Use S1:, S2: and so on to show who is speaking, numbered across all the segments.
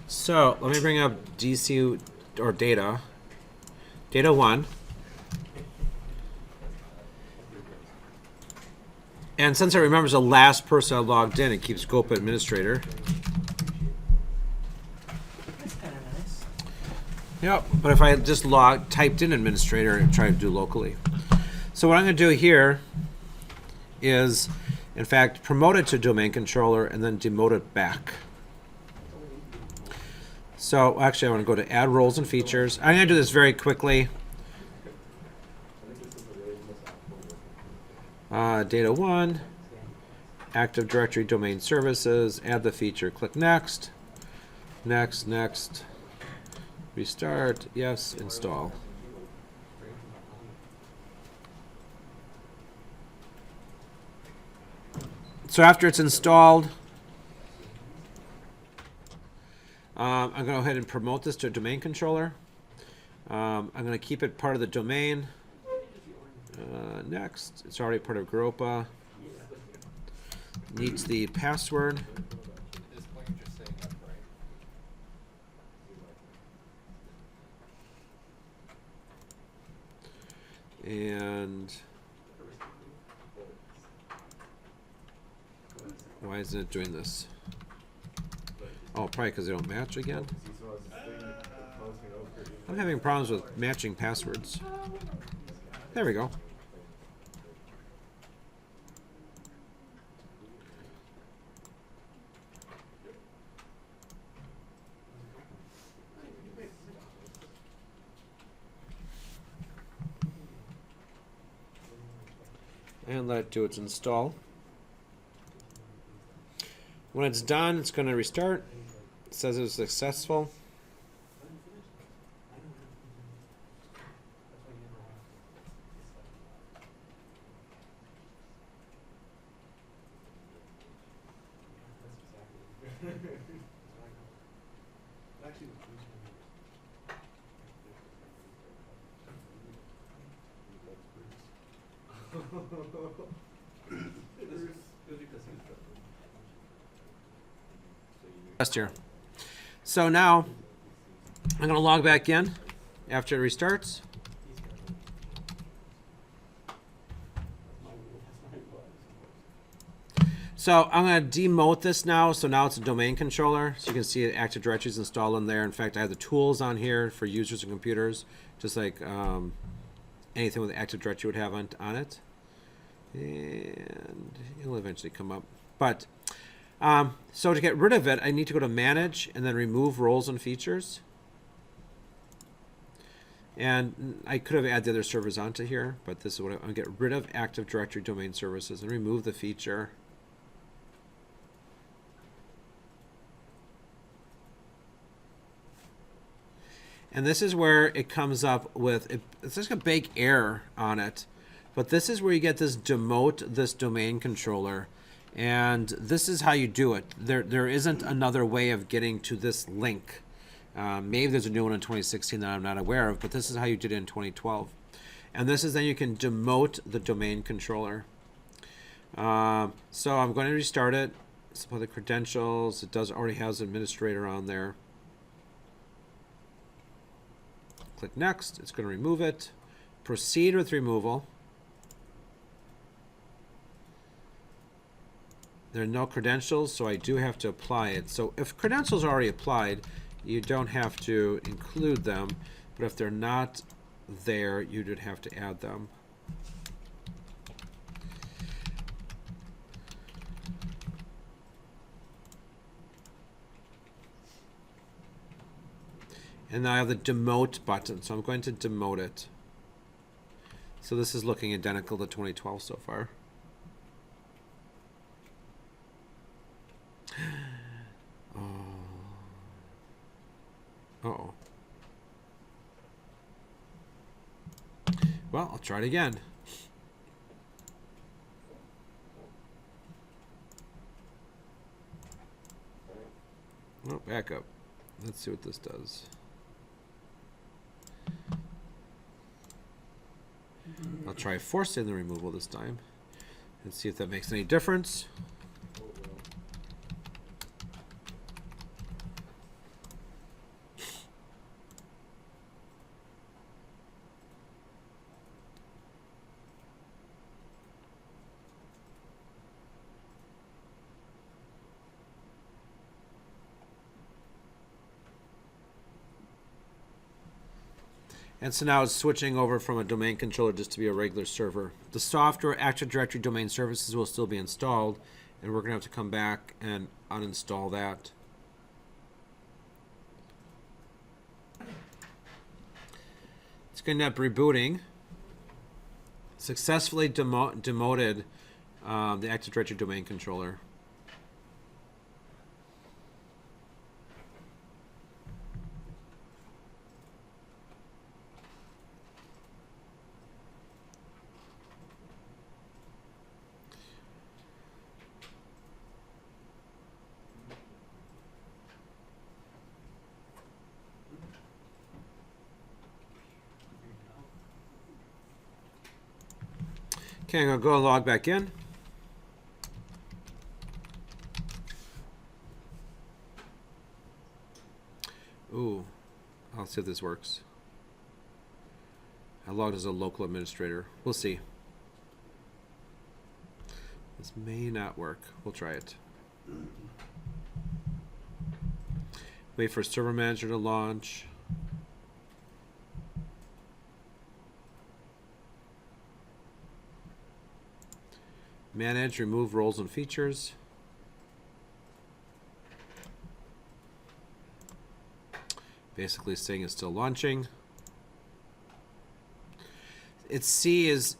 S1: So let me bring up DC or data 1. And since it remembers the last person I logged in, it keeps scope administrator.
S2: That's kind of nice.
S1: Yep, but if I just typed in administrator and tried to do locally. So what I'm going to do here is, in fact, promote it to domain controller and then demote it back. So actually I want to go to add roles and features. I'm going to do this very quickly. Data 1, Active Directory domain services, add the feature, click next, next, restart, yes, install. So after it's installed, I'm going to go ahead and promote this to a domain controller. I'm going to keep it part of the domain. Next, it's already part of Gropa. Needs the password. And why isn't it doing this? Oh, probably because they don't match again. I'm having problems with matching passwords. There we go. And let it do its install. When it's done, it's going to restart. It says it was successful. Here. So now I'm going to log back in after it restarts. So I'm going to demote this now. So now it's a domain controller. So you can see Active Directory is installed in there. In fact, I have the tools on here for users and computers, just like anything with Active Directory would have on it. And it'll eventually come up. But so to get rid of it, I need to go to Manage and then Remove Roles and Features. And I could have added the other servers onto here, but this is what I'm going to get rid of Active Directory domain services and remove the feature. And this is where it comes up with, it's just a big error on it. But this is where you get this demote this domain controller. And this is how you do it. There isn't another way of getting to this link. Maybe there's a new one in 2016 that I'm not aware of, but this is how you did it in 2012. And this is then you can demote the domain controller. So I'm going to restart it. Supply the credentials. It does already has administrator on there. Click next. It's going to remove it. Proceed with removal. There are no credentials, so I do have to apply it. So if credentials are already applied, you don't have to include them. But if they're not there, you would have to add them. And now I have the demote button, so I'm going to demote it. So this is looking identical to 2012 so far. Uh-oh. Well, I'll try it again. Oh, back up. Let's see what this does. I'll try forcing the removal this time and see if that makes any difference. And so now it's switching over from a domain controller just to be a regular server. The software Active Directory domain services will still be installed, and we're going to have to come back and uninstall that. It's going to end up rebooting. Successfully demoted the Active Directory domain controller. Okay, I'm going to go and log back in. Ooh, I'll see if this works. I logged as a local administrator. We'll see. This may not work. We'll try it. Wait for Server Manager to launch. Manage, remove roles and features. Basically saying it's still launching. It sees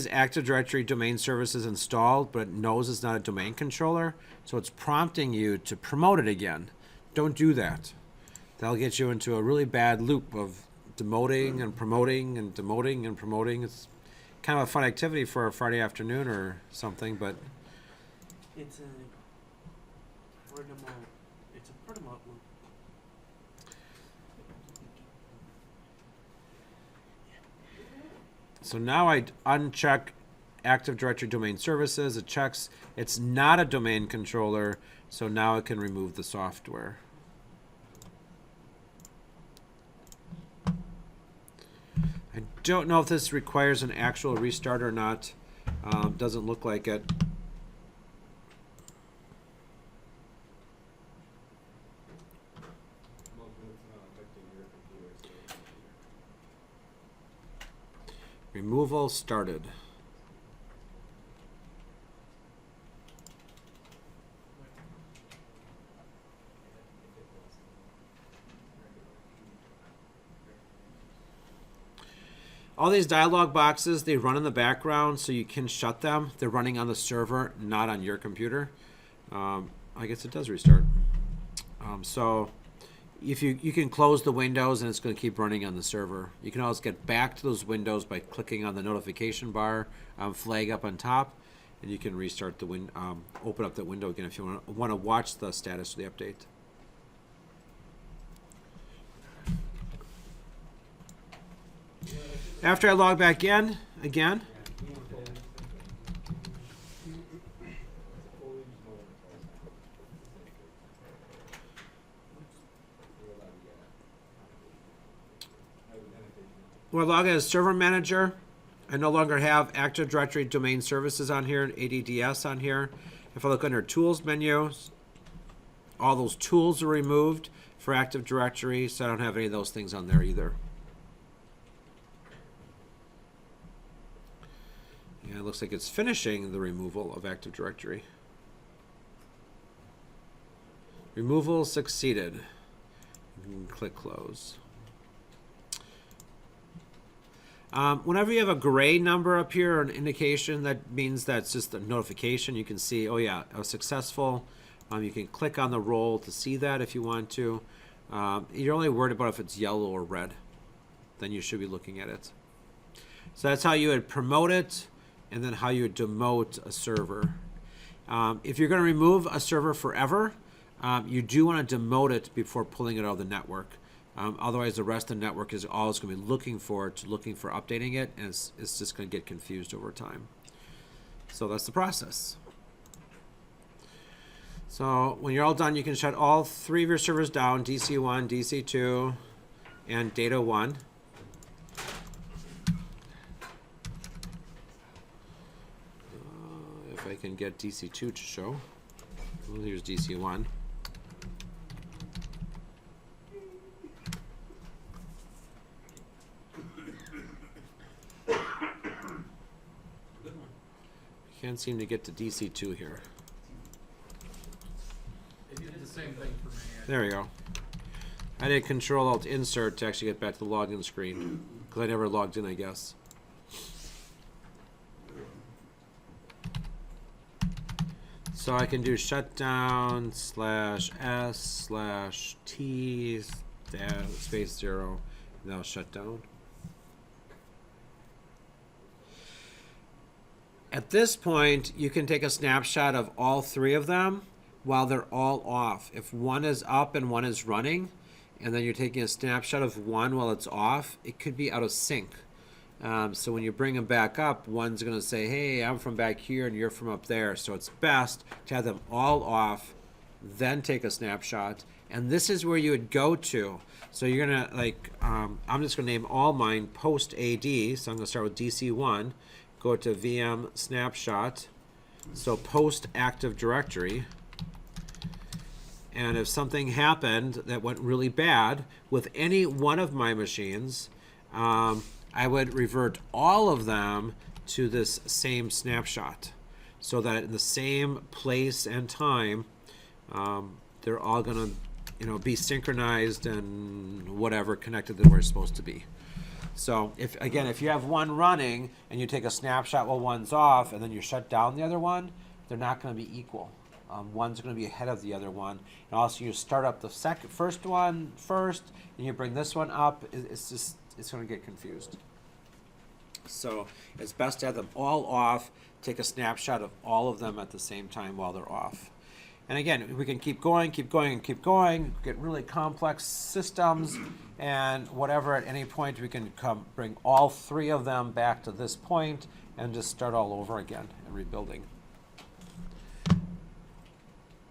S1: Active Directory domain services installed, but it knows it's not a domain controller, so it's prompting you to promote it again. Don't do that. That'll get you into a really bad loop of demoting and promoting and demoting and promoting. It's kind of a fun activity for a Friday afternoon or something, but
S2: It's a promote loop.
S1: so now I uncheck Active Directory domain services. It checks it's not a domain controller, so now it can remove the software. I don't know if this requires an actual restart or not. Doesn't look like it. Removal started. All these dialog boxes, they run in the background, so you can shut them. They're running on the server, not on your computer. I guess it does restart. So if you can close the windows and it's going to keep running on the server. You can always get back to those windows by clicking on the notification bar flag up on top, and you can restart the open up that window again if you want to watch the status of the update. After I log back in again, when I log in as Server Manager, I no longer have Active Directory Domain Services on here and ADDS on here. If I look under Tools menu, all those tools are removed for Active Directory, so I don't have any of those things on there either. Yeah, it looks like it's finishing the removal of Active Directory. Removal succeeded. You can click close. Whenever you have a gray number up here or an indication, that means that's just a notification. You can see, oh yeah, I was successful. You can click on the role to see that if you want to. You're only worried about if it's yellow or red. Then you should be looking at it. So that's how you would promote it, and then how you would demote a server. If you're going to remove a server forever, you do want to demote it before pulling it out of the network. Otherwise, the rest of the network is always going to be looking for updating it, and it's just going to get confused over time. So that's the process. So when you're all done, you can shut all 3 of your servers down: DC1, DC2, and Data1. If I can get DC2 to show. Well, here's DC1. Can't seem to get to DC2 here.
S3: It did the same thing for me.
S1: There we go. I did Control-Alt-Insert to actually get back to the login screen, because I never logged in, I guess. So I can do shutdown /S/T space 0, and that'll shut down. At this point, you can take a snapshot of all three of them while they're all off. If one is up and one is running, and then you're taking a snapshot of one while it's off, it could be out of sync. So when you bring them back up, one's going to say, hey, I'm from back here and you're from up there. So it's best to have them all off, then take a snapshot. And this is where you would go to. So you're going to, like, I'm just going to name all mine post AD. So I'm going to start with DC1, go to VM snapshot. So post Active Directory. And if something happened that went really bad with any one of my machines, I would revert all of them to this same snapshot, so that in the same place and time, they're all going to, be synchronized and whatever connected to where it's supposed to be. So if you have one running and you take a snapshot while one's off, and then you shut down the other one, they're not going to be equal. One's going to be ahead of the other one, and also you start up the first one first, and you bring this one up. It's going to get confused. So it's best to have them all off. Take a snapshot of all of them at the same time while they're off. And again, we can keep going, get really complex systems, and whatever. At any point, we can bring all three of them back to this point and just start all over again and rebuilding.